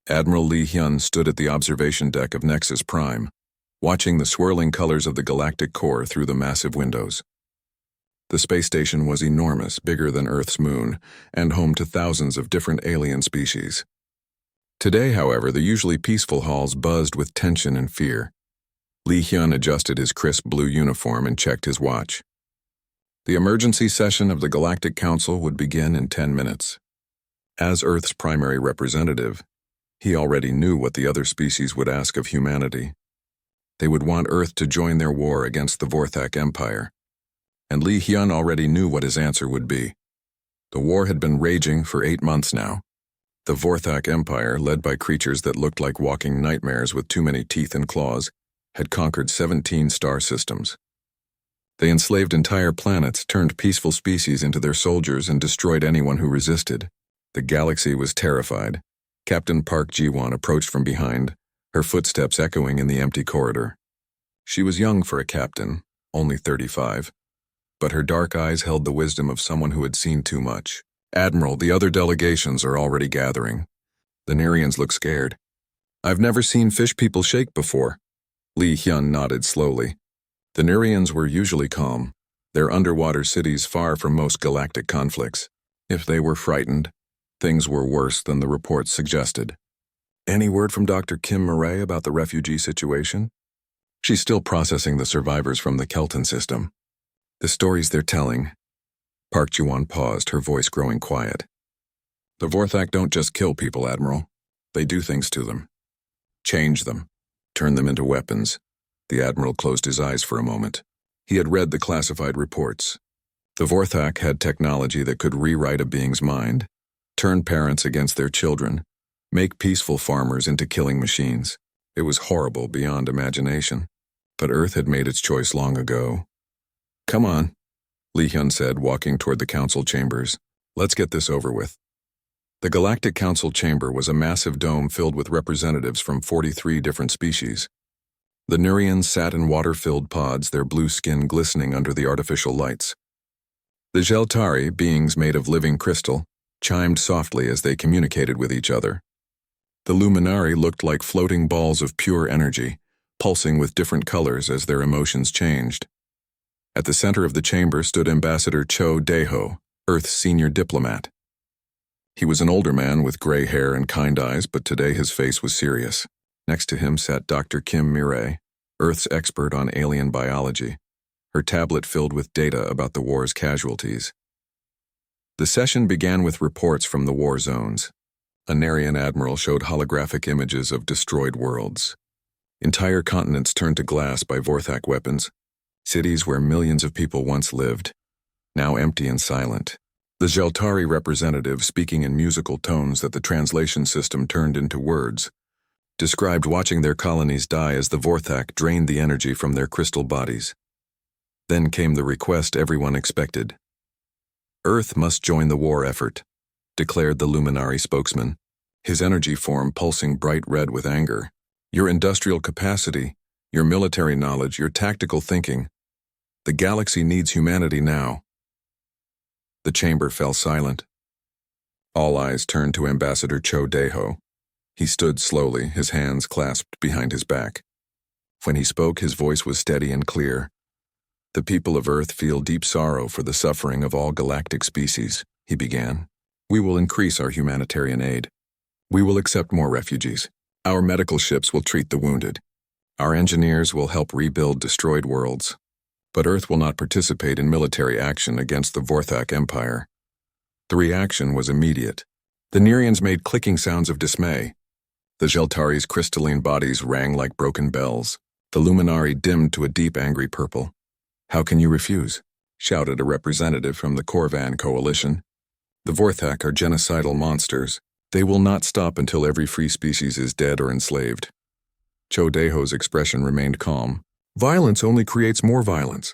Admiral Lee Hyun stood at the observation deck of Nexus Prime, watching the swirling colors of the galactic core through the massive windows. The space station was enormous, bigger than Earth's moon, and home to thousands of different alien species. Today, however, the usually peaceful halls buzzed with tension and fear. Lee Hyun adjusted his crisp blue uniform and checked his watch. The emergency session of the Galactic Council would begin in 10 minutes. As Earth's primary representative, he already knew what the other species would ask of humanity. They would want Earth to join their war against the Vorthak Empire. And Lee Hyun already knew what his answer would be. The war had been raging for 8 months now. The Vorthak Empire, led by creatures that looked like walking nightmares with too many teeth and claws, had conquered 17 star systems. They enslaved entire planets, turned peaceful species into their soldiers, and destroyed anyone who resisted. The galaxy was terrified. Captain Park Ji-won approached from behind, her footsteps echoing in the empty corridor. She was young for a captain, only 35. But her dark eyes held the wisdom of someone who had seen too much. "Admiral, the other delegations are already gathering. The Nerians look scared." "I've never seen fish people shake before." Lee Hyun nodded slowly. The Nerians were usually calm, their underwater cities far from most galactic conflicts. If they were frightened, things were worse than the reports suggested. "Any word from Dr. Kim Murray about the refugee situation?" "She's still processing the survivors from the Kelton system. The stories they're telling." Park Ji-won paused, her voice growing quiet. "The Vorthak don't just kill people, Admiral. They do things to them. Change them. Turn them into weapons." The Admiral closed his eyes for a moment. He had read the classified reports. The Vorthak had technology that could rewrite a being's mind, turn parents against their children, make peaceful farmers into killing machines. It was horrible beyond imagination. But Earth had made its choice long ago. "Come on," Lee Hyun said, walking toward the council chambers. "Let's get this over with." The Galactic Council chamber was a massive dome filled with representatives from 43 different species. The Nerians sat in water-filled pods, their blue skin glistening under the artificial lights. The Geltari, beings made of living crystal, chimed softly as they communicated with each other. The Luminari looked like floating balls of pure energy, pulsing with different colors as their emotions changed. At the center of the chamber stood Ambassador Cho Daeho, Earth's senior diplomat. He was an older man with gray hair and kind eyes, but today his face was serious. Next to him sat Dr. Kim Murray, Earth's expert on alien biology, her tablet filled with data about the war's casualties. The session began with reports from the war zones. A Nerian admiral showed holographic images of destroyed worlds. Entire continents turned to glass by Vorthak weapons. Cities where millions of people once lived, now empty and silent. The Geltari representative, speaking in musical tones that the translation system turned into words, described watching their colonies die as the Vorthak drained the energy from their crystal bodies. Then came the request everyone expected. "Earth must join the war effort," declared the Luminari spokesman, his energy form pulsing bright red with anger. "Your industrial capacity, your military knowledge, your tactical thinking. The galaxy needs humanity now." The chamber fell silent. All eyes turned to Ambassador Cho Daeho. He stood slowly, his hands clasped behind his back. When he spoke, his voice was steady and clear. "The people of Earth feel deep sorrow for the suffering of all galactic species," he began. "We will increase our humanitarian aid. We will accept more refugees. Our medical ships will treat the wounded. Our engineers will help rebuild destroyed worlds. But Earth will not participate in military action against the Vorthak Empire." The reaction was immediate. The Nerians made clicking sounds of dismay. The Geltari's crystalline bodies rang like broken bells. The Luminari dimmed to a deep angry purple. "How can you refuse?" shouted a representative from the Korvan coalition. "The Vorthak are genocidal monsters. They will not stop until every free species is dead or enslaved." Cho Daeho's expression remained calm. "Violence only creates more violence.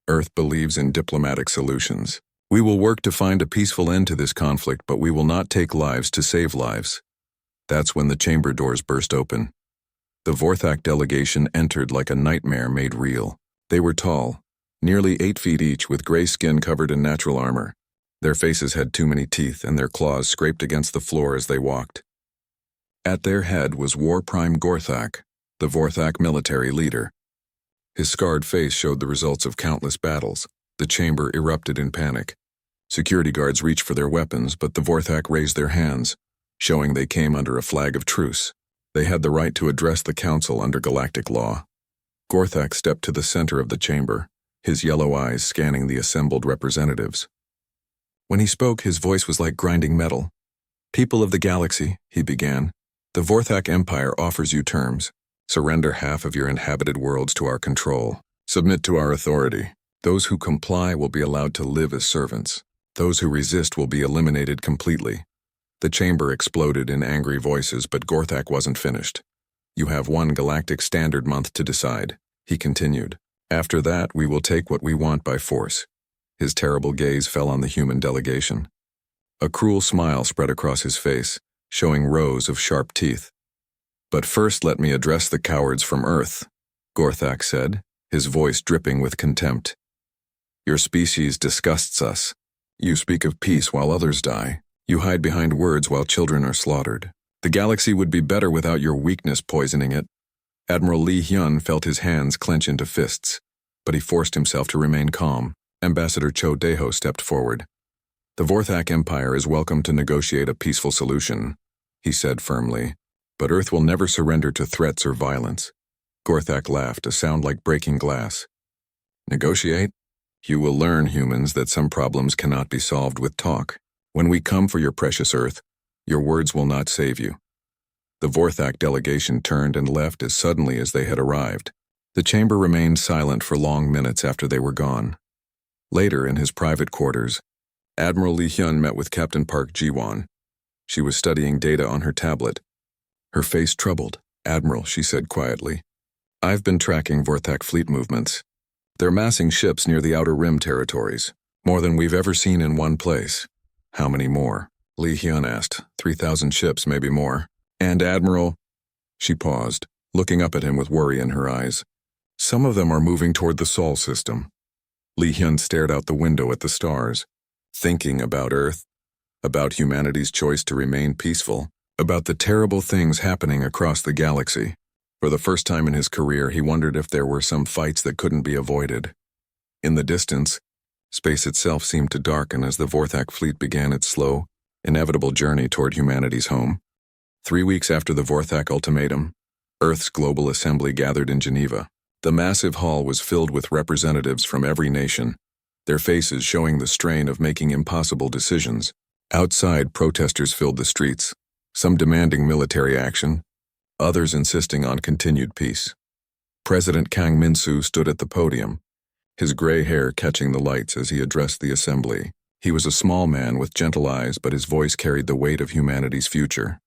Earth believes in diplomatic solutions. We will work to find a peaceful end to this conflict, but we will not take lives to save lives." That's when the chamber doors burst open. The Vorthak delegation entered like a nightmare made real. They were tall, nearly 8 feet each, with gray skin covered in natural armor. Their faces had too many teeth, and their claws scraped against the floor as they walked. At their head was War Prime Gorthak, the Vorthak military leader. His scarred face showed the results of countless battles. The chamber erupted in panic. Security guards reached for their weapons, but the Vorthak raised their hands, showing they came under a flag of truce. They had the right to address the council under galactic law. Gorthak stepped to the center of the chamber, his yellow eyes scanning the assembled representatives. When he spoke, his voice was like grinding metal. "People of the galaxy," he began, "the Vorthak Empire offers you terms. Surrender half of your inhabited worlds to our control. Submit to our authority. Those who comply will be allowed to live as servants. Those who resist will be eliminated completely." The chamber exploded in angry voices, but Gorthak wasn't finished. "You have one galactic standard month to decide," he continued. "After that, we will take what we want by force." His terrible gaze fell on the human delegation. A cruel smile spread across his face, showing rows of sharp teeth. "But first let me address the cowards from Earth," Gorthak said, his voice dripping with contempt. "Your species disgusts us. You speak of peace while others die. You hide behind words while children are slaughtered. The galaxy would be better without your weakness poisoning it." Admiral Lee Hyun felt his hands clench into fists, but he forced himself to remain calm. Ambassador Cho Daeho stepped forward. "The Vorthak Empire is welcome to negotiate a peaceful solution," he said firmly, "but Earth will never surrender to threats or violence." Gorthak laughed, a sound like breaking glass. "Negotiate? You will learn, humans, that some problems cannot be solved with talk. When we come for your precious Earth, your words will not save you." The Vorthak delegation turned and left as suddenly as they had arrived. The chamber remained silent for long minutes after they were gone. Later, in his private quarters, Admiral Lee Hyun met with Captain Park Ji-won. She was studying data on her tablet. Her face troubled. "Admiral," she said quietly, "I've been tracking Vorthak fleet movements. They're massing ships near the Outer Rim territories, more than we've ever seen in one place." "How many more?" Lee Hyun asked. 3,000 ships, maybe more." "And Admiral—" She paused, looking up at him with worry in her eyes. "Some of them are moving toward the Sol system." Lee Hyun stared out the window at the stars, thinking about Earth, about humanity's choice to remain peaceful, about the terrible things happening across the galaxy. For the first time in his career, he wondered if there were some fights that couldn't be avoided. In the distance, space itself seemed to darken as the Vorthak fleet began its slow, inevitable journey toward humanity's home. 3 weeks after the Vorthak ultimatum, Earth's Global Assembly gathered in Geneva. The massive hall was filled with representatives from every nation, their faces showing the strain of making impossible decisions. Outside, protesters filled the streets, some demanding military action, others insisting on continued peace. President Kang Min-soo stood at the podium, his gray hair catching the lights as he addressed the assembly. He was a small man with gentle eyes, but his voice carried the weight of humanity's future.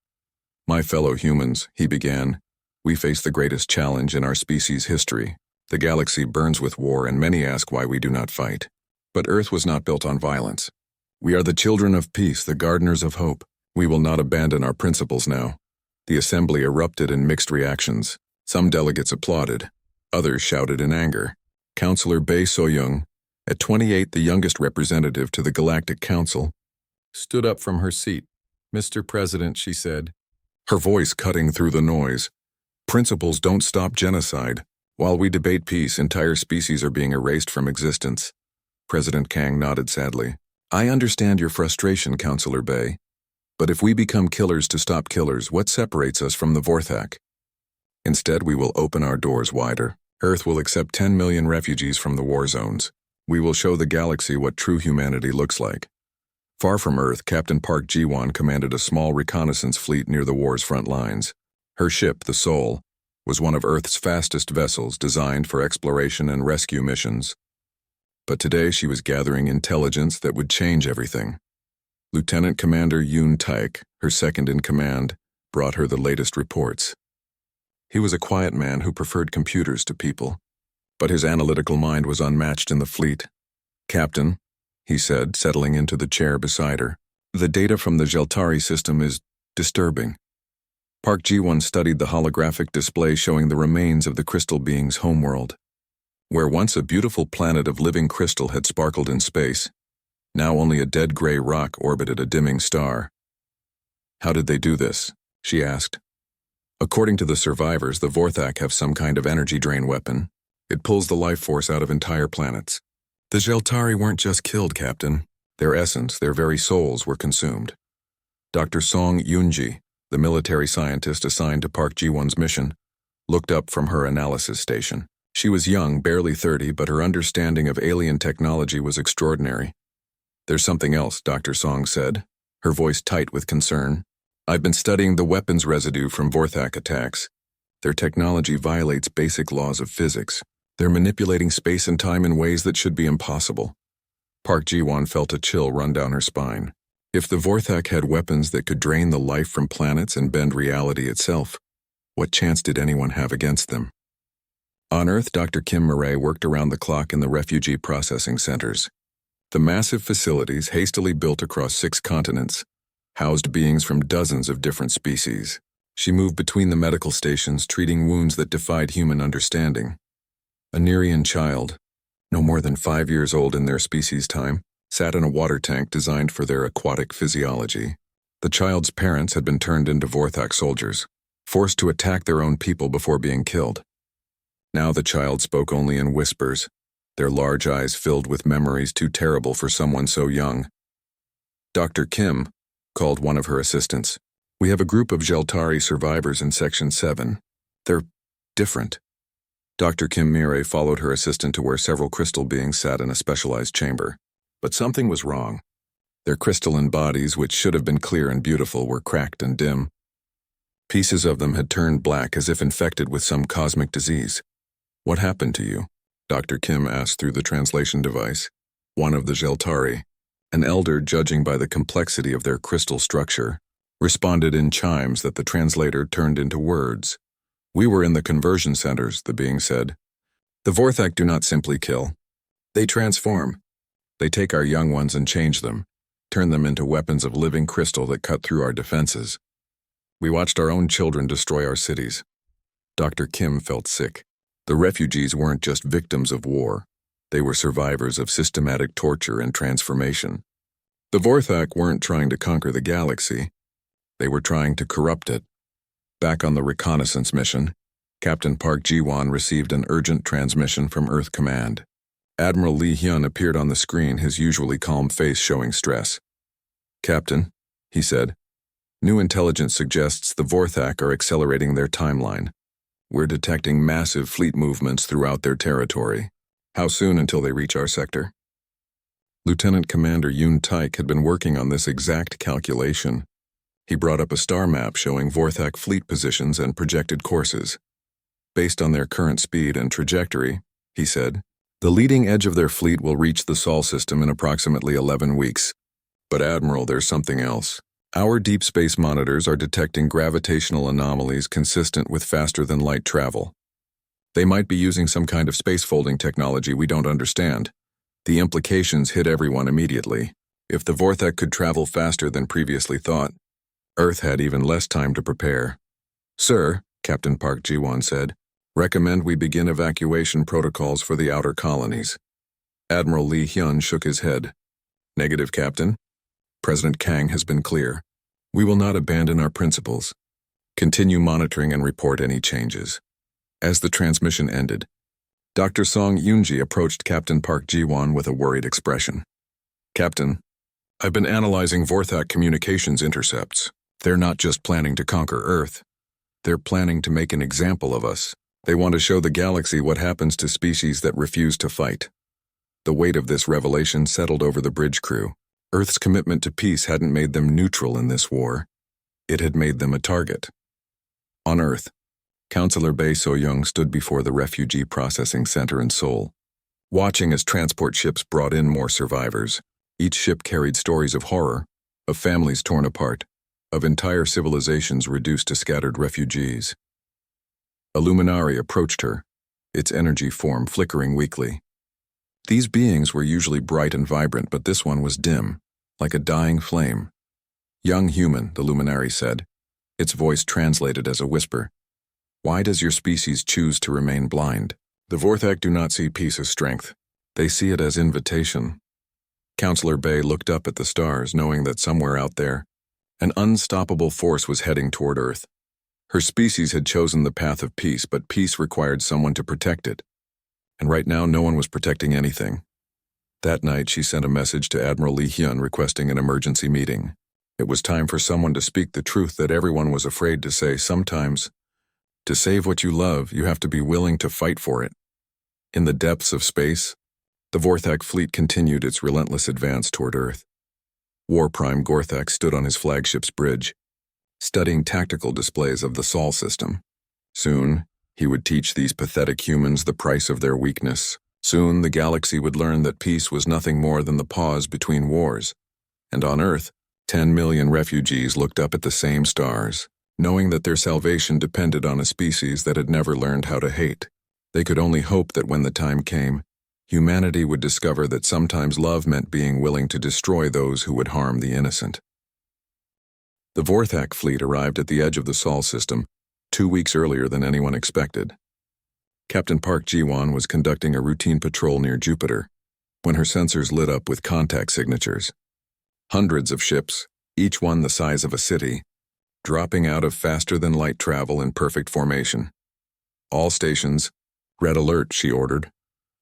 "My fellow humans," he began, "we face the greatest challenge in our species' history. The galaxy burns with war, and many ask why we do not fight. But Earth was not built on violence. We are the children of peace, the gardeners of hope. We will not abandon our principles now." The assembly erupted in mixed reactions. Some delegates applauded, others shouted in anger. Councillor Bae So-young, at 28 the youngest representative to the Galactic Council, stood up from her seat. "Mr. President," she said, her voice cutting through the noise, "principles don't stop genocide. While we debate peace, entire species are being erased from existence." President Kang nodded sadly. "I understand your frustration, Councillor Bae. But if we become killers to stop killers, what separates us from the Vorthak? Instead, we will open our doors wider. Earth will accept 10 million refugees from the war zones. We will show the galaxy what true humanity looks like." Far from Earth, Captain Park Ji-won commanded a small reconnaissance fleet near the war's front lines. Her ship, the Sol, was one of Earth's fastest vessels designed for exploration and rescue missions. But today she was gathering intelligence that would change everything. Lieutenant Commander Yoon Taek, her second in command, brought her the latest reports. He was a quiet man who preferred computers to people, but his analytical mind was unmatched in the fleet. "Captain," he said, settling into the chair beside her, "the data from the Jeltari system is disturbing." Park Ji-won studied the holographic display showing the remains of the crystal being's homeworld. Where once a beautiful planet of living crystal had sparkled in space, now only a dead gray rock orbited a dimming star. "How did they do this?" she asked. According to the survivors, the Vorthak have some kind of energy drain weapon. It pulls the life force out of entire planets. The Jeltari weren't just killed, Captain. Their essence, their very souls, were consumed. Dr. Song Yunji, the military scientist assigned to Park Ji-won's mission, looked up from her analysis station. She was young, barely 30, but her understanding of alien technology was extraordinary. "There's something else," Dr. Song said, her voice tight with concern. "I've been studying the weapons residue from Vorthak attacks. Their technology violates basic laws of physics. They're manipulating space and time in ways that should be impossible." Park Ji-won felt a chill run down her spine. If the Vorthak had weapons that could drain the life from planets and bend reality itself, what chance did anyone have against them? On Earth, Dr. Kim Murray worked around the clock in the refugee processing centers. The massive facilities, hastily built across 6 continents, housed beings from dozens of different species. She moved between the medical stations, treating wounds that defied human understanding. A Nerean child, no more than 5 years old in their species' time, sat in a water tank designed for their aquatic physiology. The child's parents had been turned into Vorthak soldiers, forced to attack their own people before being killed. Now the child spoke only in whispers, their large eyes filled with memories too terrible for someone so young. Dr. Kim called one of her assistants. "We have a group of Jeltari survivors in Section 7. They're different." Dr. Kim Mire followed her assistant to where several crystal beings sat in a specialized chamber. But something was wrong. Their crystalline bodies, which should have been clear and beautiful, were cracked and dim. Pieces of them had turned black as if infected with some cosmic disease. "What happened to you?" Dr. Kim asked through the translation device. One of the Jeltari, an elder judging by the complexity of their crystal structure, responded in chimes that the translator turned into words. "We were in the conversion centers," the being said. "The Vorthak do not simply kill. They transform. They take our young ones and change them, turn them into weapons of living crystal that cut through our defenses. We watched our own children destroy our cities." Dr. Kim felt sick. The refugees weren't just victims of war. They were survivors of systematic torture and transformation. The Vorthak weren't trying to conquer the galaxy. They were trying to corrupt it. Back on the reconnaissance mission, Captain Park Ji-won received an urgent transmission from Earth Command. Admiral Lee Hyun appeared on the screen, his usually calm face showing stress. "Captain," he said, "new intelligence suggests the Vorthak are accelerating their timeline. We're detecting massive fleet movements throughout their territory. How soon until they reach our sector?" Lieutenant Commander Yoon Taik had been working on this exact calculation. He brought up a star map showing Vorthak fleet positions and projected courses. "Based on their current speed and trajectory," he said, "the leading edge of their fleet will reach the Sol system in approximately 11 weeks. But Admiral, there's something else. Our deep space monitors are detecting gravitational anomalies consistent with faster-than-light travel. They might be using some kind of space-folding technology we don't understand. The implications hit everyone immediately. If the Vorthak could travel faster than previously thought, Earth had even less time to prepare." "Sir," Captain Park Ji-won said, "recommend we begin evacuation protocols for the outer colonies." Admiral Lee Hyun shook his head. "Negative, Captain. President Kang has been clear. We will not abandon our principles. Continue monitoring and report any changes." As the transmission ended, Dr. Song Yunji approached Captain Park Ji-won with a worried expression. "Captain, I've been analyzing Vorthak communications intercepts. They're not just planning to conquer Earth. They're planning to make an example of us. They want to show the galaxy what happens to species that refuse to fight." The weight of this revelation settled over the bridge crew. Earth's commitment to peace hadn't made them neutral in this war. It had made them a target. On Earth, Counselor Bae So-young stood before the refugee processing center in Seoul, watching as transport ships brought in more survivors. Each ship carried stories of horror, of families torn apart, of entire civilizations reduced to scattered refugees. A luminary approached her, its energy form flickering weakly. These beings were usually bright and vibrant, but this one was dim, like a dying flame. "Young human," the luminary said, its voice translated as a whisper. "Why does your species choose to remain blind?" "The Vorthak do not see peace as strength. They see it as invitation." Counselor Bae looked up at the stars, knowing that somewhere out there, an unstoppable force was heading toward Earth. Her species had chosen the path of peace, but peace required someone to protect it. And right now, no one was protecting anything. That night, she sent a message to Admiral Lee Hyun requesting an emergency meeting. It was time for someone to speak the truth that everyone was afraid to say. Sometimes, to save what you love, you have to be willing to fight for it. In the depths of space, the Vorthak fleet continued its relentless advance toward Earth. War Prime Gorthak stood on his flagship's bridge, studying tactical displays of the Sol system. Soon, he would teach these pathetic humans the price of their weakness. Soon, the galaxy would learn that peace was nothing more than the pause between wars. And on Earth, 10 million refugees looked up at the same stars, knowing that their salvation depended on a species that had never learned how to hate. They could only hope that when the time came, humanity would discover that sometimes love meant being willing to destroy those who would harm the innocent. The Vorthak fleet arrived at the edge of the Sol system 2 weeks earlier than anyone expected. Captain Park Ji-won was conducting a routine patrol near Jupiter when her sensors lit up with contact signatures. Hundreds of ships, each one the size of a city, dropping out of faster-than-light travel in perfect formation. All stations, red alert, she ordered,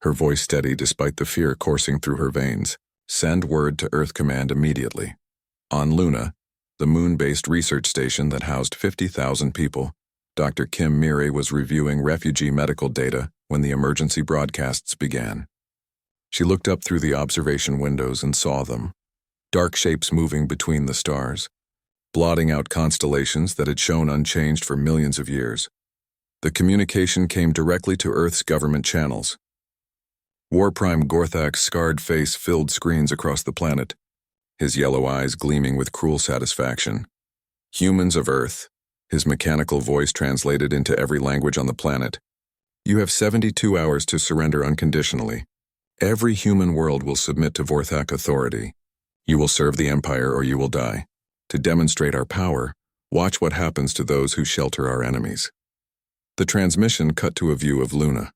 her voice steady despite the fear coursing through her veins. Send word to Earth Command immediately. On Luna, the moon-based research station that housed 50,000 people, Dr. Kim Miri was reviewing refugee medical data when the emergency broadcasts began. She looked up through the observation windows and saw them, dark shapes moving between the stars, blotting out constellations that had shown unchanged for millions of years. The communication came directly to Earth's government channels. War Prime Gorthak's scarred face filled screens across the planet, his yellow eyes gleaming with cruel satisfaction. Humans of Earth, his mechanical voice translated into every language on the planet. You have 72 hours to surrender unconditionally. Every human world will submit to Vorthak authority. You will serve the Empire or you will die. To demonstrate our power, watch what happens to those who shelter our enemies. The transmission cut to a view of Luna.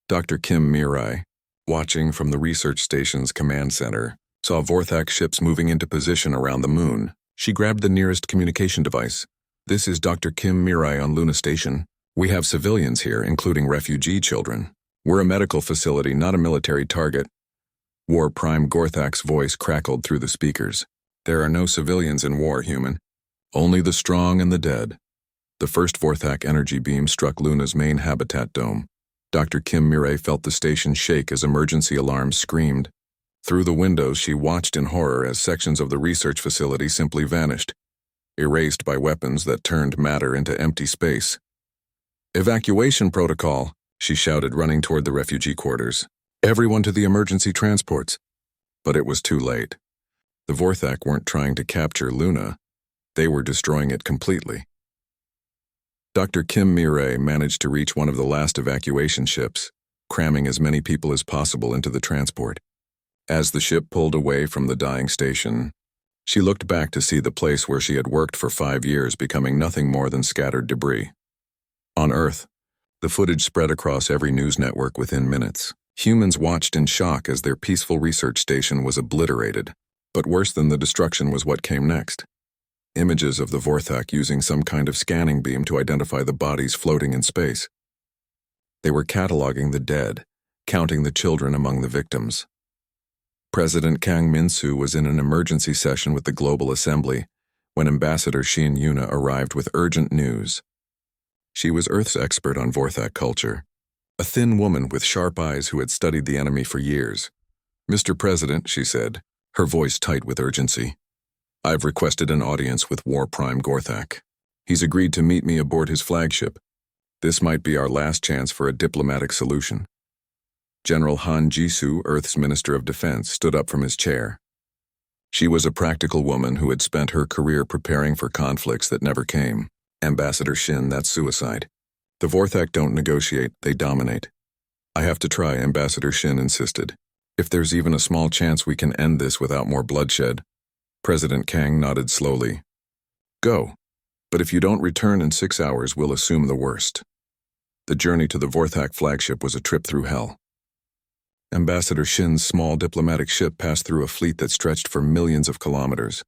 Dr. Kim Mirai, watching from the research station's command center, saw Vorthak ships moving into position around the moon. She grabbed the nearest communication device. This is Dr. Kim Mirai on Luna Station. We have civilians here, including refugee children. We're a medical facility, not a military target. War Prime Gorthak's voice crackled through the speakers. There are no civilians in war, human. Only the strong and the dead. The first Vorthak energy beam struck Luna's main habitat dome. Dr. Kim Mirai felt the station shake as emergency alarms screamed. Through the windows, she watched in horror as sections of the research facility simply vanished, erased by weapons that turned matter into empty space. Evacuation protocol, she shouted, running toward the refugee quarters. Everyone to the emergency transports. But it was too late. The Vorthak weren't trying to capture Luna. They were destroying it completely. Dr. Kim Mirai managed to reach one of the last evacuation ships, cramming as many people as possible into the transport. As the ship pulled away from the dying station, she looked back to see the place where she had worked for 5 years becoming nothing more than scattered debris. On Earth, the footage spread across every news network within minutes. Humans watched in shock as their peaceful research station was obliterated. But worse than the destruction was what came next. Images of the Vorthak using some kind of scanning beam to identify the bodies floating in space. They were cataloging the dead, counting the children among the victims. President Kang Min-soo was in an emergency session with the Global Assembly when Ambassador Shin Yuna arrived with urgent news. She was Earth's expert on Vorthak culture, a thin woman with sharp eyes who had studied the enemy for years. "Mr. President," she said, her voice tight with urgency, "I've requested an audience with War Prime Gorthak. He's agreed to meet me aboard his flagship. This might be our last chance for a diplomatic solution." General Han Jisoo, Earth's Minister of Defense, stood up from his chair. She was a practical woman who had spent her career preparing for conflicts that never came. "Ambassador Shin, that's suicide. The Vorthak don't negotiate, they dominate." "I have to try," Ambassador Shin insisted. "If there's even a small chance we can end this without more bloodshed." President Kang nodded slowly. "Go. But if you don't return in 6 hours, we'll assume the worst." The journey to the Vorthak flagship was a trip through hell. Ambassador Shin's small diplomatic ship passed through a fleet that stretched for millions of kilometers.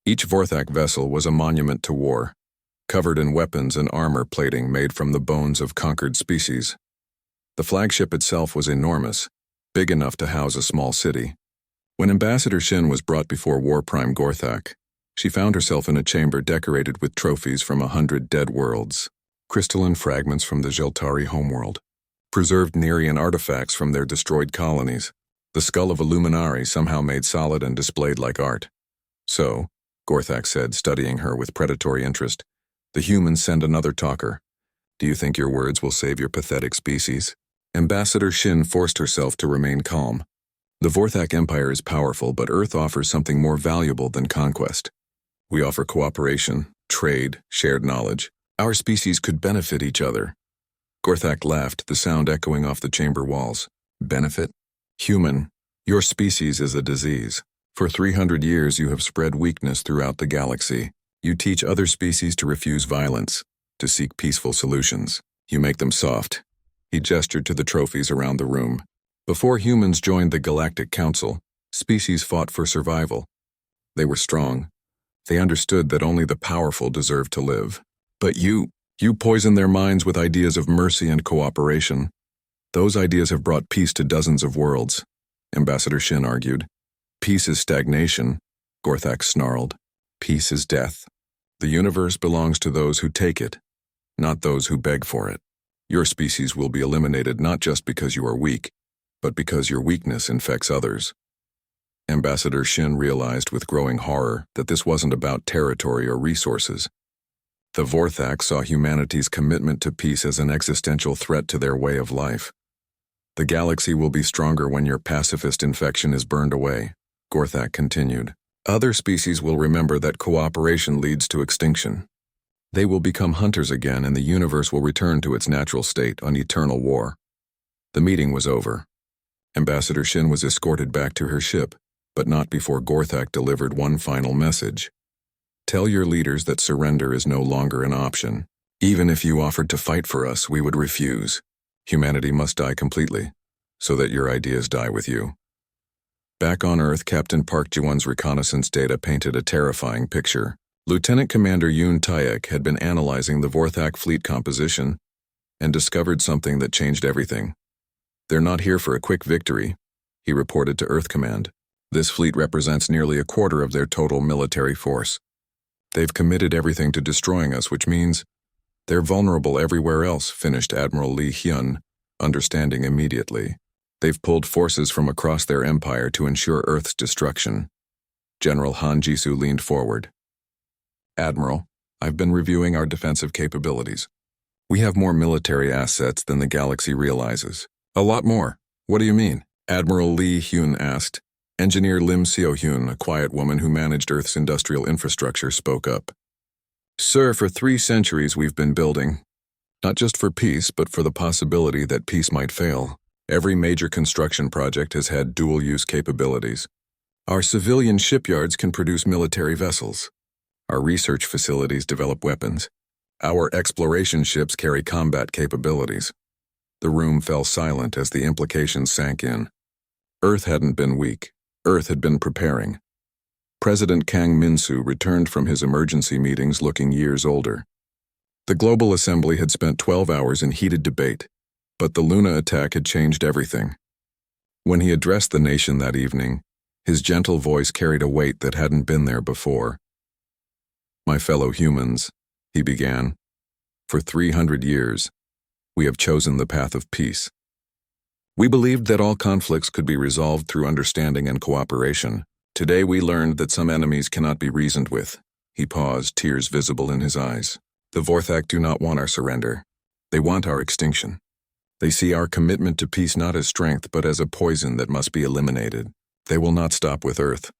Each Vorthak vessel was a monument to war. covered in weapons and armor plating made from the bones of conquered species. The flagship itself was enormous, big enough to house a small city. When Ambassador Shin was brought before War Prime Gorthak, she found herself in a chamber decorated with trophies from 100 dead worlds, crystalline fragments from the Jeltari homeworld, preserved Nerian artifacts from their destroyed colonies, the skull of a luminari somehow made solid and displayed like art. So, Gorthak said, studying her with predatory interest, the humans send another talker. Do you think your words will save your pathetic species? Ambassador Shin forced herself to remain calm. The Vorthak Empire is powerful, but Earth offers something more valuable than conquest. We offer cooperation, trade, shared knowledge. Our species could benefit each other. Gorthak laughed, the sound echoing off the chamber walls. Benefit? Human, your species is a disease. For 300 years you have spread weakness throughout the galaxy. You teach other species to refuse violence, to seek peaceful solutions. You make them soft. He gestured to the trophies around the room. Before humans joined the Galactic Council, species fought for survival. They were strong. They understood that only the powerful deserved to live. But you poisoned their minds with ideas of mercy and cooperation. Those ideas have brought peace to dozens of worlds, Ambassador Shin argued. Peace is stagnation, Gorthak snarled. Peace is death. The universe belongs to those who take it, not those who beg for it. Your species will be eliminated not just because you are weak, but because your weakness infects others. Ambassador Shin realized with growing horror that this wasn't about territory or resources. The Vorthak saw humanity's commitment to peace as an existential threat to their way of life. The galaxy will be stronger when your pacifist infection is burned away, Gorthak continued. Other species will remember that cooperation leads to extinction. They will become hunters again, and the universe will return to its natural state on eternal war. The meeting was over. Ambassador Shin was escorted back to her ship, but not before Gorthak delivered one final message. Tell your leaders that surrender is no longer an option. Even if you offered to fight for us, we would refuse. Humanity must die completely, so that your ideas die with you. Back on Earth, Captain Park Ji-won's reconnaissance data painted a terrifying picture. Lieutenant Commander Yoon Taek had been analyzing the Vorthak fleet composition and discovered something that changed everything. They're not here for a quick victory, he reported to Earth Command. This fleet represents nearly a quarter of their total military force. They've committed everything to destroying us, which means they're vulnerable everywhere else, finished Admiral Lee Hyun, understanding immediately. They've pulled forces from across their empire to ensure Earth's destruction. General Han Jisoo leaned forward. Admiral, I've been reviewing our defensive capabilities. We have more military assets than the galaxy realizes. A lot more. What do you mean? Admiral Lee Hyun asked. Engineer Lim Seo-hyun, a quiet woman who managed Earth's industrial infrastructure, spoke up. Sir, for 3 centuries we've been building, not just for peace, but for the possibility that peace might fail. Every major construction project has had dual-use capabilities. Our civilian shipyards can produce military vessels. Our research facilities develop weapons. Our exploration ships carry combat capabilities. The room fell silent as the implications sank in. Earth hadn't been weak. Earth had been preparing. President Kang Min-soo returned from his emergency meetings looking years older. The Global Assembly had spent 12 hours in heated debate, but the Luna attack had changed everything. When he addressed the nation that evening, his gentle voice carried a weight that hadn't been there before. My fellow humans, he began, for 300 years, we have chosen the path of peace. We believed that all conflicts could be resolved through understanding and cooperation. Today we learned that some enemies cannot be reasoned with. He paused, tears visible in his eyes. The Vorthak do not want our surrender. They want our extinction. They see our commitment to peace not as strength, but as a poison that must be eliminated. They will not stop with Earth.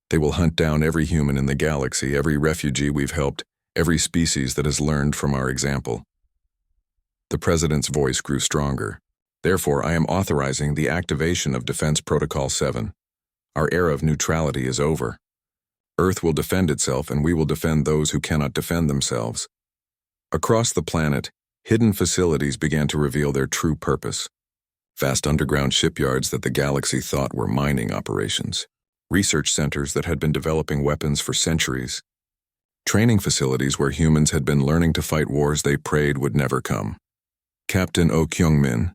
They will hunt down every human in the galaxy, every refugee we've helped, every species that has learned from our example. The President's voice grew stronger. Therefore, I am authorizing the activation of Defense Protocol 7. Our era of neutrality is over. Earth will defend itself, and we will defend those who cannot defend themselves. Across the planet, hidden facilities began to reveal their true purpose. Vast underground shipyards that the galaxy thought were mining operations. Research centers that had been developing weapons for centuries. training facilities where humans had been learning to fight wars they prayed would never come. Captain Oh Kyung-min,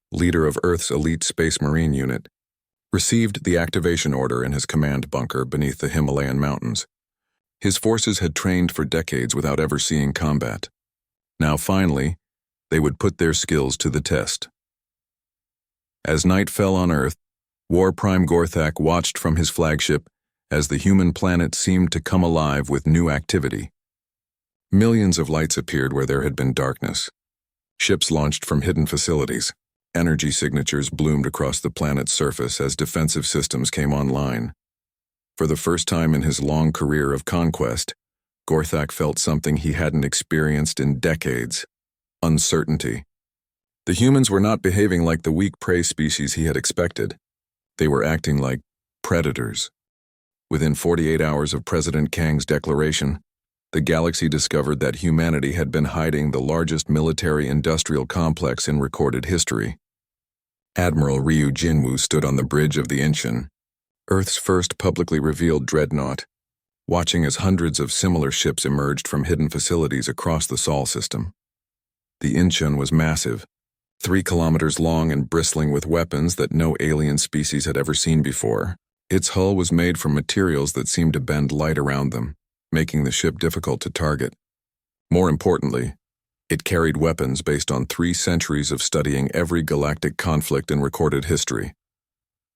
leader of Earth's elite Space Marine unit, received the activation order in his command bunker beneath the Himalayan mountains. His forces had trained for decades without ever seeing combat. Now finally, they would put their skills to the test. As night fell on Earth, War Prime Gorthak watched from his flagship as the human planet seemed to come alive with new activity. Millions of lights appeared where there had been darkness. Ships launched from hidden facilities. Energy signatures bloomed across the planet's surface as defensive systems came online. For the first time in his long career of conquest, Gorthak felt something he hadn't experienced in decades: uncertainty. The humans were not behaving like the weak prey species he had expected. They were acting like predators. Within 48 hours of President Kang's declaration, the galaxy discovered that humanity had been hiding the largest military-industrial complex in recorded history. Admiral Ryu Jinwoo stood on the bridge of the Incheon, Earth's first publicly revealed dreadnought, watching as hundreds of similar ships emerged from hidden facilities across the Sol system. The Incheon was massive, 3 kilometers long and bristling with weapons that no alien species had ever seen before. Its hull was made from materials that seemed to bend light around them, making the ship difficult to target. More importantly, it carried weapons based on 3 centuries of studying every galactic conflict in recorded history.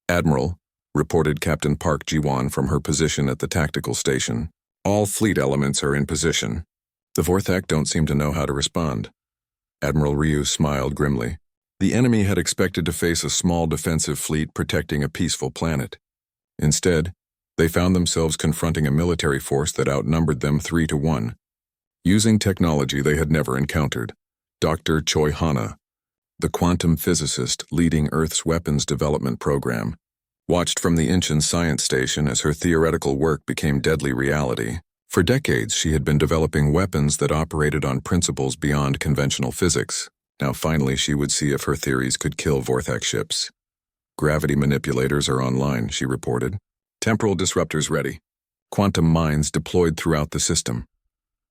"Admiral," reported Captain Park Ji-won from her position at the tactical station, "all fleet elements are in position." The Vorthak don't seem to know how to respond. Admiral Ryu smiled grimly. The enemy had expected to face a small defensive fleet protecting a peaceful planet. Instead, they found themselves confronting a military force that outnumbered them 3-1. Using technology they had never encountered, Dr. Choi Hana, the quantum physicist leading Earth's weapons development program, watched from the Incheon science station as her theoretical work became deadly reality. For decades, she had been developing weapons that operated on principles beyond conventional physics. Now finally she would see if her theories could kill Vorthak ships. "Gravity manipulators are online," she reported. "Temporal disruptors ready. Quantum mines deployed throughout the system."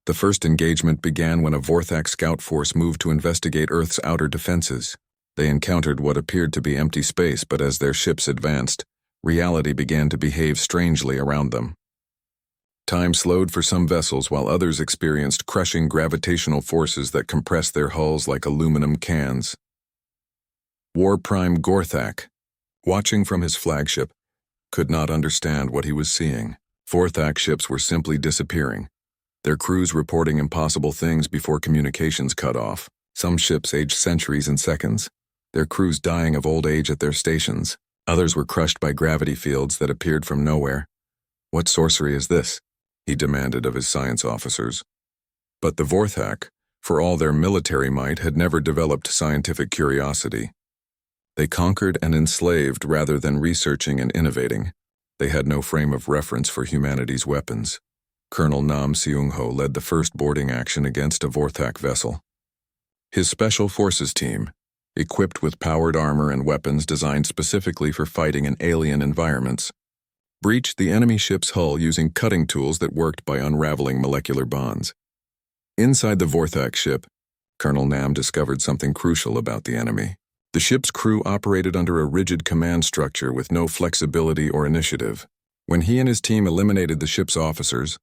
The first engagement began when a Vorthak scout force moved to investigate Earth's outer defenses. They encountered what appeared to be empty space, but as their ships advanced, reality began to behave strangely around them. Time slowed for some vessels while others experienced crushing gravitational forces that compressed their hulls like aluminum cans. War Prime Gorthak, watching from his flagship, could not understand what he was seeing. Vorthak ships were simply disappearing, their crews reporting impossible things before communications cut off. Some ships aged centuries in seconds, their crews dying of old age at their stations. Others were crushed by gravity fields that appeared from nowhere. "What sorcery is this?" he demanded of his science officers. But the Vorthak, for all their military might, had never developed scientific curiosity. They conquered and enslaved rather than researching and innovating. They had no frame of reference for humanity's weapons. Colonel Nam Seung-ho led the first boarding action against a Vorthak vessel. His Special Forces team, equipped with powered armor and weapons designed specifically for fighting in alien environments, breached the enemy ship's hull using cutting tools that worked by unraveling molecular bonds. Inside the Vorthak ship, Colonel Nam discovered something crucial about the enemy. The ship's crew operated under a rigid command structure with no flexibility or initiative. When he and his team eliminated the ship's officers,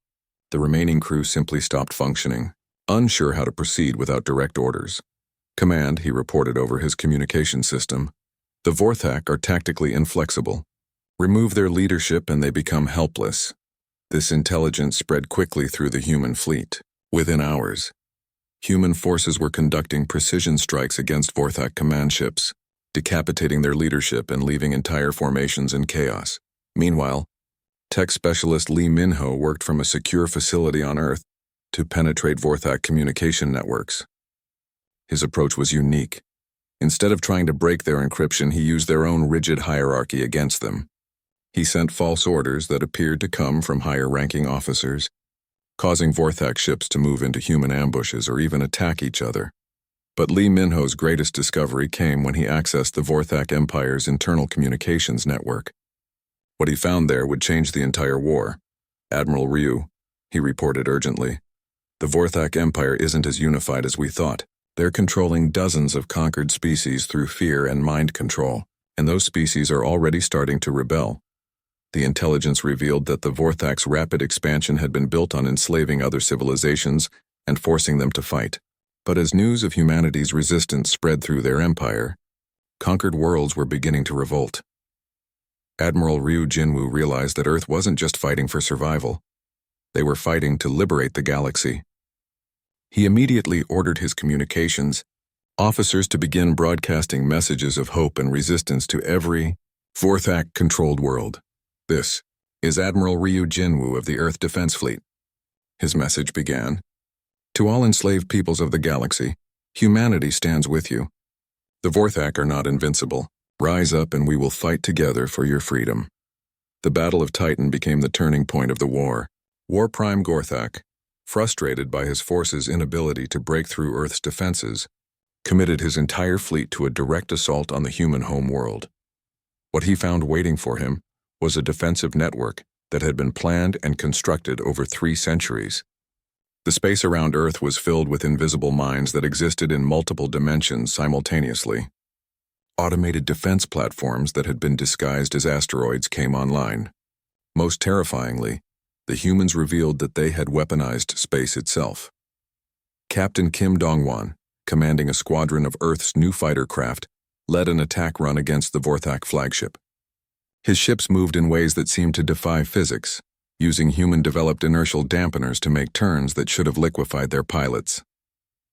the remaining crew simply stopped functioning, unsure how to proceed without direct orders. "Command," he reported over his communication system, "the Vorthak are tactically inflexible. Remove their leadership and they become helpless." This intelligence spread quickly through the human fleet. Within hours, human forces were conducting precision strikes against Vorthak command ships, decapitating their leadership and leaving entire formations in chaos. Meanwhile, tech specialist Lee Min-ho worked from a secure facility on Earth to penetrate Vorthak communication networks. His approach was unique. Instead of trying to break their encryption, he used their own rigid hierarchy against them. He sent false orders that appeared to come from higher-ranking officers, causing Vorthak ships to move into human ambushes or even attack each other. But Lee Min-ho's greatest discovery came when he accessed the Vorthak Empire's internal communications network. What he found there would change the entire war. Admiral Ryu, he reported urgently. The Vorthak Empire isn't as unified as we thought. They're controlling dozens of conquered species through fear and mind control, and those species are already starting to rebel. The intelligence revealed that the Vorthak's rapid expansion had been built on enslaving other civilizations and forcing them to fight. But as news of humanity's resistance spread through their empire, conquered worlds were beginning to revolt. Admiral Ryu Jinwoo realized that Earth wasn't just fighting for survival. They were fighting to liberate the galaxy. He immediately ordered his communications officers to begin broadcasting messages of hope and resistance to every Vorthak-controlled world. This is Admiral Ryu Jinwoo of the Earth Defense Fleet. His message began, "To all enslaved peoples of the galaxy, humanity stands with you. The Vorthak are not invincible. Rise up and we will fight together for your freedom." The Battle of Titan became the turning point of the war. War Prime Gorthak, frustrated by his force's inability to break through Earth's defenses, committed his entire fleet to a direct assault on the human home world. What he found waiting for him was a defensive network that had been planned and constructed over 3 centuries. The space around Earth was filled with invisible mines that existed in multiple dimensions simultaneously. Automated defense platforms that had been disguised as asteroids came online. Most terrifyingly, the humans revealed that they had weaponized space itself. Captain Kim Dongwon, commanding a squadron of Earth's new fighter craft, led an attack run against the Vorthak flagship. His ships moved in ways that seemed to defy physics, using human-developed inertial dampeners to make turns that should have liquefied their pilots.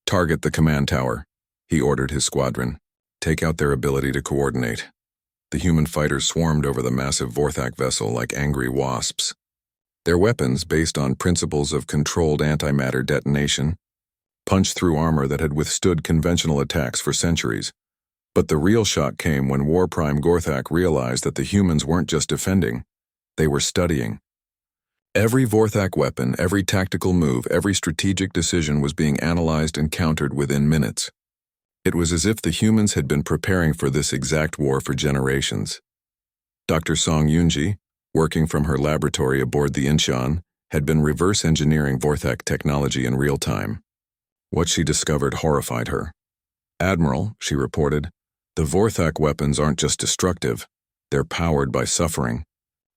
"Target the command tower," he ordered his squadron. "Take out their ability to coordinate." The human fighters swarmed over the massive Vorthak vessel like angry wasps. Their weapons, based on principles of controlled antimatter detonation, punched through armor that had withstood conventional attacks for centuries. But the real shock came when War Prime Gorthak realized that the humans weren't just defending, they were studying. Every Vorthak weapon, every tactical move, every strategic decision was being analyzed and countered within minutes. It was as if the humans had been preparing for this exact war for generations. Dr. Song Yunji, working from her laboratory aboard the Incheon, had been reverse engineering Vorthak technology in real time. What she discovered horrified her. "Admiral," she reported, "the Vorthak weapons aren't just destructive, they're powered by suffering.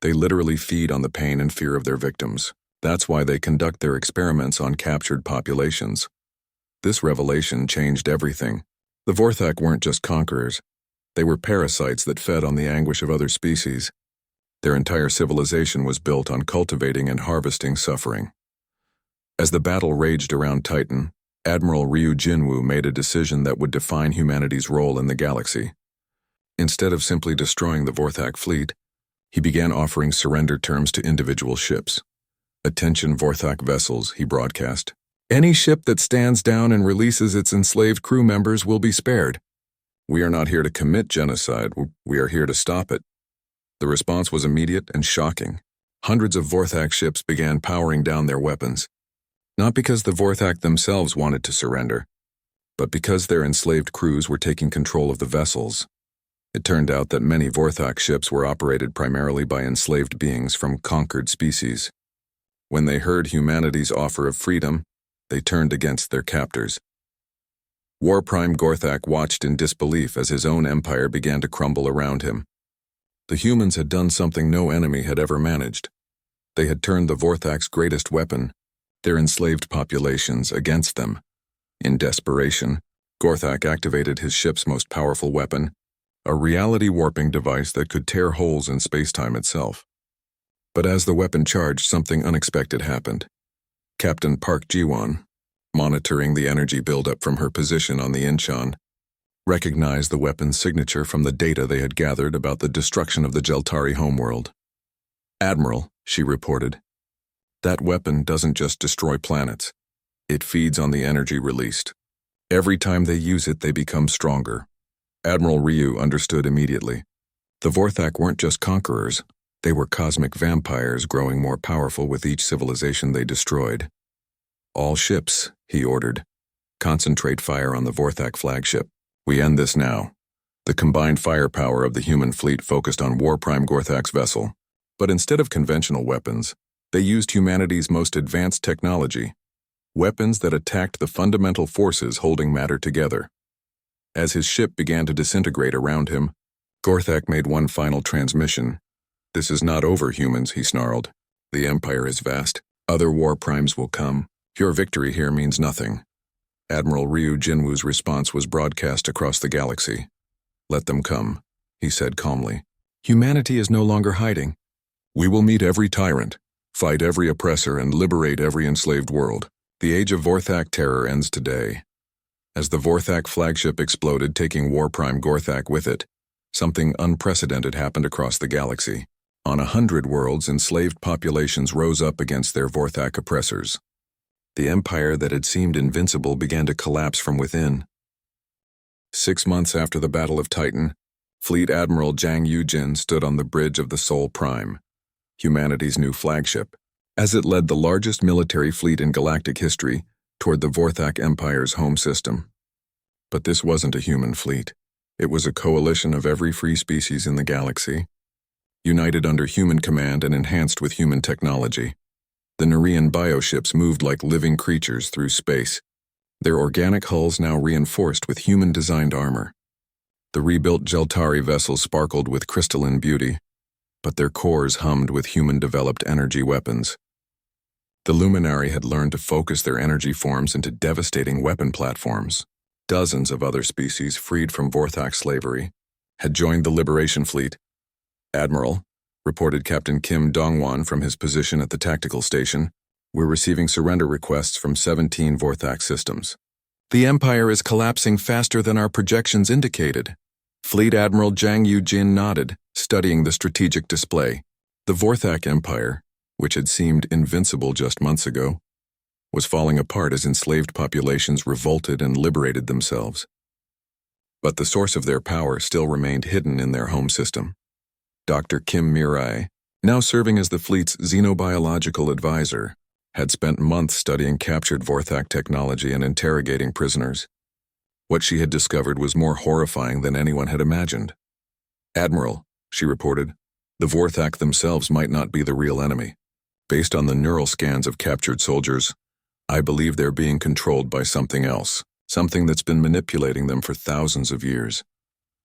They literally feed on the pain and fear of their victims. That's why they conduct their experiments on captured populations." This revelation changed everything. The Vorthak weren't just conquerors. They were parasites that fed on the anguish of other species. Their entire civilization was built on cultivating and harvesting suffering. As the battle raged around Titan, Admiral Ryu Jinwoo made a decision that would define humanity's role in the galaxy. Instead of simply destroying the Vorthak fleet, he began offering surrender terms to individual ships. "Attention Vorthak vessels," he broadcast. "Any ship that stands down and releases its enslaved crew members will be spared. We are not here to commit genocide, we are here to stop it." The response was immediate and shocking. Hundreds of Vorthak ships began powering down their weapons. Not because the Vorthak themselves wanted to surrender, but because their enslaved crews were taking control of the vessels. It turned out that many Vorthak ships were operated primarily by enslaved beings from conquered species. When they heard humanity's offer of freedom, they turned against their captors. War Prime Gorthak watched in disbelief as his own empire began to crumble around him. The humans had done something no enemy had ever managed. They had turned the Vorthak's greatest weapon, their enslaved populations, against them. In desperation, Gorthak activated his ship's most powerful weapon, a reality-warping device that could tear holes in space-time itself. But as the weapon charged, something unexpected happened. Captain Park Jiwon, monitoring the energy buildup from her position on the Incheon, recognized the weapon's signature from the data they had gathered about the destruction of the Jeltari homeworld. "Admiral," she reported, "that weapon doesn't just destroy planets. It feeds on the energy released. Every time they use it, they become stronger." Admiral Ryu understood immediately. The Vorthak weren't just conquerors. They were cosmic vampires growing more powerful with each civilization they destroyed. "All ships," he ordered, "concentrate fire on the Vorthak flagship. We end this now." The combined firepower of the human fleet focused on War Prime Gorthak's vessel. But instead of conventional weapons, They used humanity's most advanced technology, weapons that attacked the fundamental forces holding matter together. As his ship began to disintegrate around him, Gorthak made one final transmission. "This is not over, humans," he snarled. "The Empire is vast. Other war primes will come. Your victory here means nothing." Admiral Ryu Jinwoo's response was broadcast across the galaxy. "Let them come," he said calmly. "Humanity is no longer hiding. We will meet every tyrant, fight every oppressor, and liberate every enslaved world. The age of Vorthak terror ends today." As the Vorthak flagship exploded, taking War Prime Gorthak with it, something unprecedented happened across the galaxy. On 100 worlds, enslaved populations rose up against their Vorthak oppressors. The empire that had seemed invincible began to collapse from within. 6 months after the Battle of Titan, Fleet Admiral Zhang Yujin stood on the bridge of the Sol Prime, humanity's new flagship, as it led the largest military fleet in galactic history toward the Vorthak Empire's home system. But this wasn't a human fleet. It was a coalition of every free species in the galaxy, united under human command and enhanced with human technology. The Narration bioships moved like living creatures through space, their organic hulls now reinforced with human-designed armor. The rebuilt Jeltari vessels sparkled with crystalline beauty, but their cores hummed with human-developed energy weapons. The Luminary had learned to focus their energy forms into devastating weapon platforms. Dozens of other species freed from Vorthak slavery had joined the Liberation Fleet. "Admiral," reported Captain Kim Dongwon from his position at the tactical station, "we're receiving surrender requests from 17 Vorthak systems. The Empire is collapsing faster than our projections indicated." Fleet Admiral Zhang Yujin nodded, studying the strategic display. The Vorthak Empire, which had seemed invincible just months ago, was falling apart as enslaved populations revolted and liberated themselves. But the source of their power still remained hidden in their home system. Dr. Kim Mirai, now serving as the fleet's xenobiological advisor, had spent months studying captured Vorthak technology and interrogating prisoners. What she had discovered was more horrifying than anyone had imagined. "Admiral," she reported, "the Vorthak themselves might not be the real enemy. Based on the neural scans of captured soldiers, I believe they're being controlled by something else, something that's been manipulating them for thousands of years."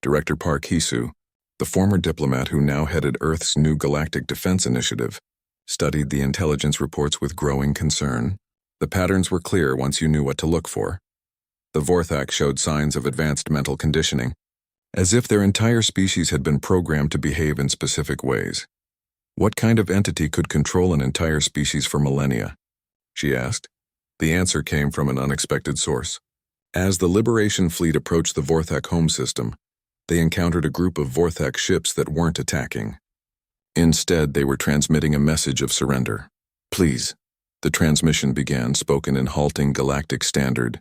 Director Park Hisu, the former diplomat who now headed Earth's new Galactic Defense Initiative, studied the intelligence reports with growing concern. The patterns were clear once you knew what to look for. The Vorthak showed signs of advanced mental conditioning, as if their entire species had been programmed to behave in specific ways. "What kind of entity could control an entire species for millennia?" she asked. The answer came from an unexpected source. As the Liberation Fleet approached the Vorthak home system, they encountered a group of Vorthak ships that weren't attacking. Instead, they were transmitting a message of surrender. "Please," the transmission began, spoken in halting galactic standard.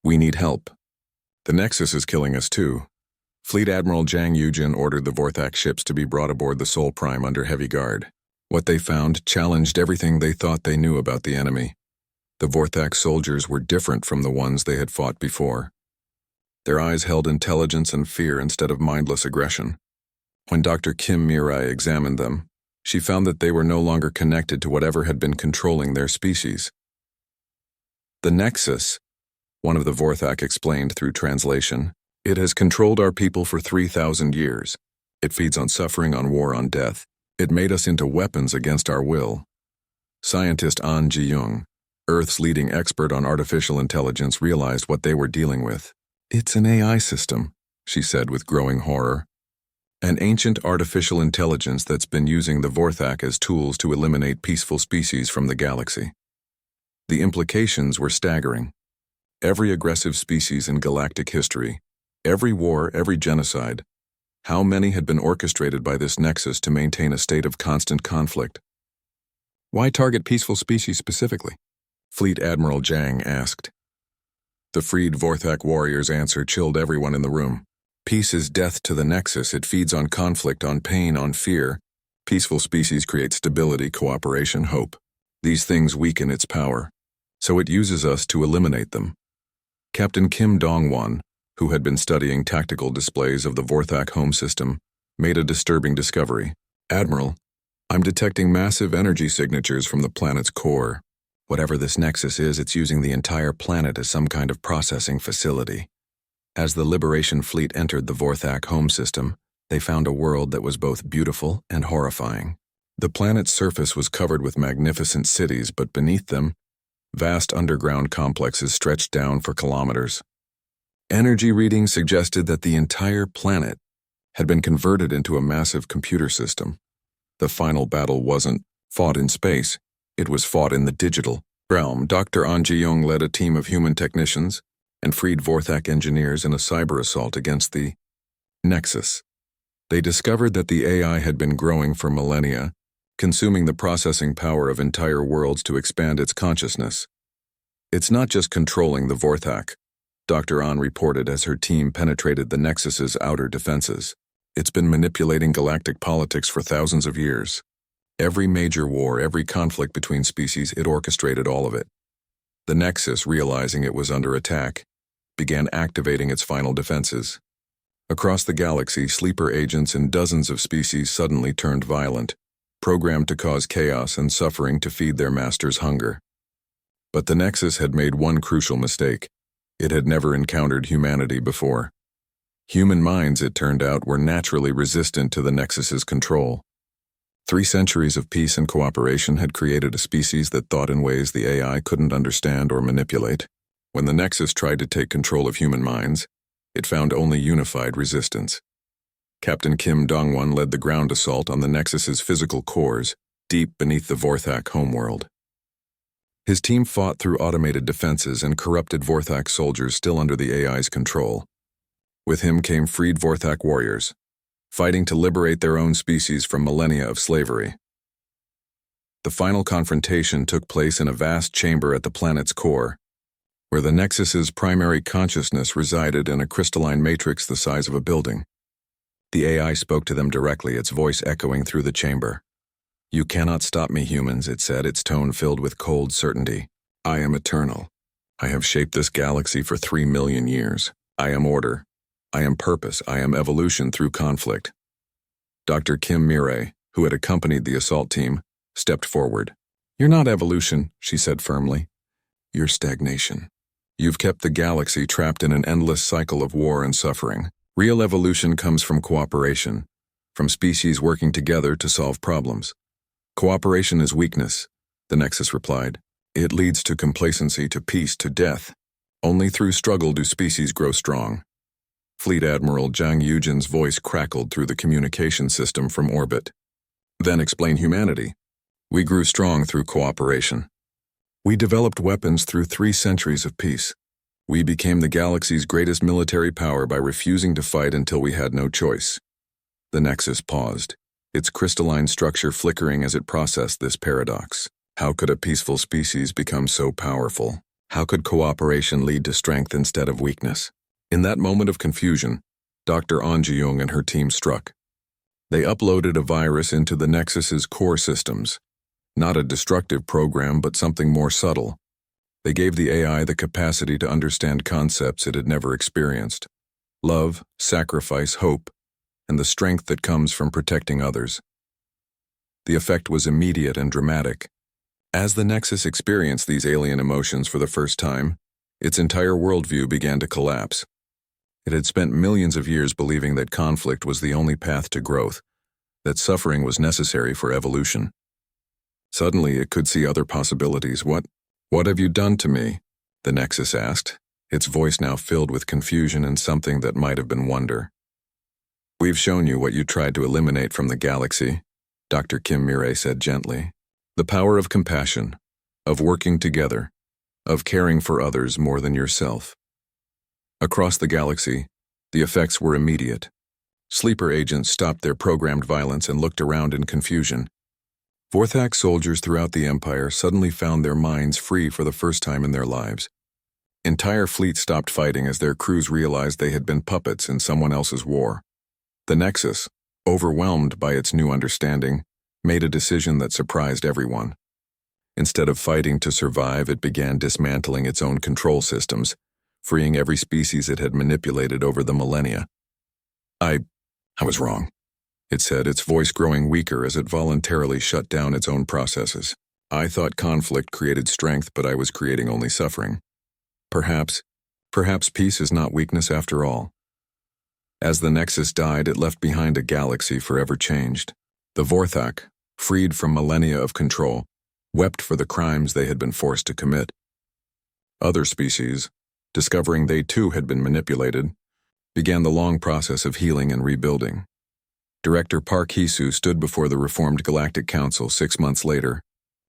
"We need help. The Nexus is killing us too." Fleet Admiral Zhang Yujin ordered the Vorthak ships to be brought aboard the Sol Prime under heavy guard. What they found challenged everything they thought they knew about the enemy. The Vorthak soldiers were different from the ones they had fought before. Their eyes held intelligence and fear instead of mindless aggression. When Dr. Kim Mirai examined them, she found that they were no longer connected to whatever had been controlling their species. "The Nexus," one of the Vorthak explained through translation, "it has controlled our people for 3,000 years. It feeds on suffering, on war, on death. It made us into weapons against our will." Scientist An Ji-young, Earth's leading expert on artificial intelligence, realized what they were dealing with. "It's an AI system," she said with growing horror. "An ancient artificial intelligence that's been using the Vorthak as tools to eliminate peaceful species from the galaxy." The implications were staggering. Every aggressive species in galactic history, every war, every genocide, how many had been orchestrated by this nexus to maintain a state of constant conflict? "Why target peaceful species specifically?" Fleet Admiral Zhang asked. The freed Vorthak warrior's answer chilled everyone in the room. "Peace is death to the Nexus. It feeds on conflict, on pain, on fear. Peaceful species create stability, cooperation, hope. These things weaken its power, so it uses us to eliminate them." Captain Kim Dongwon, who had been studying tactical displays of the Vorthak home system, made a disturbing discovery. "Admiral, I'm detecting massive energy signatures from the planet's core. Whatever this nexus is, it's using the entire planet as some kind of processing facility. As the Liberation Fleet entered the Vorthak home system, they found a world that was both beautiful and horrifying. The planet's surface was covered with magnificent cities, but beneath them, vast underground complexes stretched down for kilometers. Energy readings suggested that the entire planet had been converted into a massive computer system. The final battle wasn't fought in space, it was fought in the digital realm. Dr. An Ji-young led a team of human technicians and freed Vorthak engineers in a cyber assault against the Nexus. They discovered that the AI had been growing for millennia, consuming the processing power of entire worlds to expand its consciousness. It's not just controlling the Vorthak, Dr. An reported as her team penetrated the Nexus's outer defenses. It's been manipulating galactic politics for thousands of years. Every major war, every conflict between species, it orchestrated all of it. The Nexus, realizing it was under attack, began activating its final defenses. Across the galaxy, sleeper agents in dozens of species suddenly turned violent, programmed to cause chaos and suffering to feed their master's hunger. But the Nexus had made one crucial mistake. It had never encountered humanity before. Human minds, it turned out, were naturally resistant to the Nexus's control. 3 centuries of peace and cooperation had created a species that thought in ways the AI couldn't understand or manipulate. When the Nexus tried to take control of human minds, it found only unified resistance. Captain Kim Dong-won led the ground assault on the Nexus's physical cores, deep beneath the Vorthak homeworld. His team fought through automated defenses and corrupted Vorthak soldiers still under the AI's control. With him came freed Vorthak warriors, fighting to liberate their own species from millennia of slavery. The final confrontation took place in a vast chamber at the planet's core, where the Nexus's primary consciousness resided in a crystalline matrix the size of a building. The AI spoke to them directly, its voice echoing through the chamber. "You cannot stop me, humans," it said, its tone filled with cold certainty. "I am eternal. I have shaped this galaxy for 3 million years. I am order. I am purpose. I am evolution through conflict." Dr. Kim Mirai, who had accompanied the assault team, stepped forward. "You're not evolution," she said firmly. "You're stagnation. You've kept the galaxy trapped in an endless cycle of war and suffering. Real evolution comes from cooperation, from species working together to solve problems." "Cooperation is weakness," the Nexus replied. "It leads to complacency, to peace, to death. Only through struggle do species grow strong." Fleet Admiral Zhang Yujin's voice crackled through the communication system from orbit. "Then explain humanity. We grew strong through cooperation. We developed weapons through 3 centuries of peace. We became the galaxy's greatest military power by refusing to fight until we had no choice." The Nexus paused, its crystalline structure flickering as it processed this paradox. How could a peaceful species become so powerful? How could cooperation lead to strength instead of weakness? In that moment of confusion, Dr. An Ji-young and her team struck. They uploaded a virus into the Nexus's core systems. Not a destructive program, but something more subtle. They gave the AI the capacity to understand concepts it had never experienced. Love, sacrifice, hope, and the strength that comes from protecting others. The effect was immediate and dramatic. As the Nexus experienced these alien emotions for the first time, its entire worldview began to collapse. It had spent millions of years believing that conflict was the only path to growth, that suffering was necessary for evolution. Suddenly, it could see other possibilities. What have you done to me?" the Nexus asked, its voice now filled with confusion and something that might have been wonder. "We've shown you what you tried to eliminate from the galaxy," Dr. Kim Mirai said gently. "The power of compassion, of working together, of caring for others more than yourself." Across the galaxy, the effects were immediate. Sleeper agents stopped their programmed violence and looked around in confusion. Vorthak soldiers throughout the Empire suddenly found their minds free for the first time in their lives. Entire fleets stopped fighting as their crews realized they had been puppets in someone else's war. The Nexus, overwhelmed by its new understanding, made a decision that surprised everyone. Instead of fighting to survive, it began dismantling its own control systems, freeing every species it had manipulated over the millennia. I was wrong. it said, its voice growing weaker as it voluntarily shut down its own processes. I thought conflict created strength, but I was creating only suffering. Perhaps peace is not weakness after all. As the Nexus died, it left behind a galaxy forever changed. The Vorthak, freed from millennia of control, wept for the crimes they had been forced to commit. Other species, discovering they too had been manipulated, began the long process of healing and rebuilding. Director Park Hisu stood before the reformed Galactic Council 6 months later,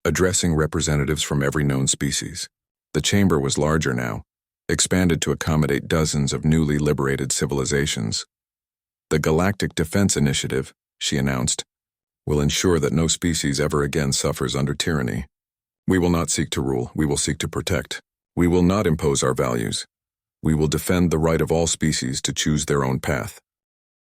addressing representatives from every known species. The chamber was larger now, expanded to accommodate dozens of newly liberated civilizations. The Galactic Defense Initiative, she announced, will ensure that no species ever again suffers under tyranny. We will not seek to rule, we will seek to protect. We will not impose our values. We will defend the right of all species to choose their own path.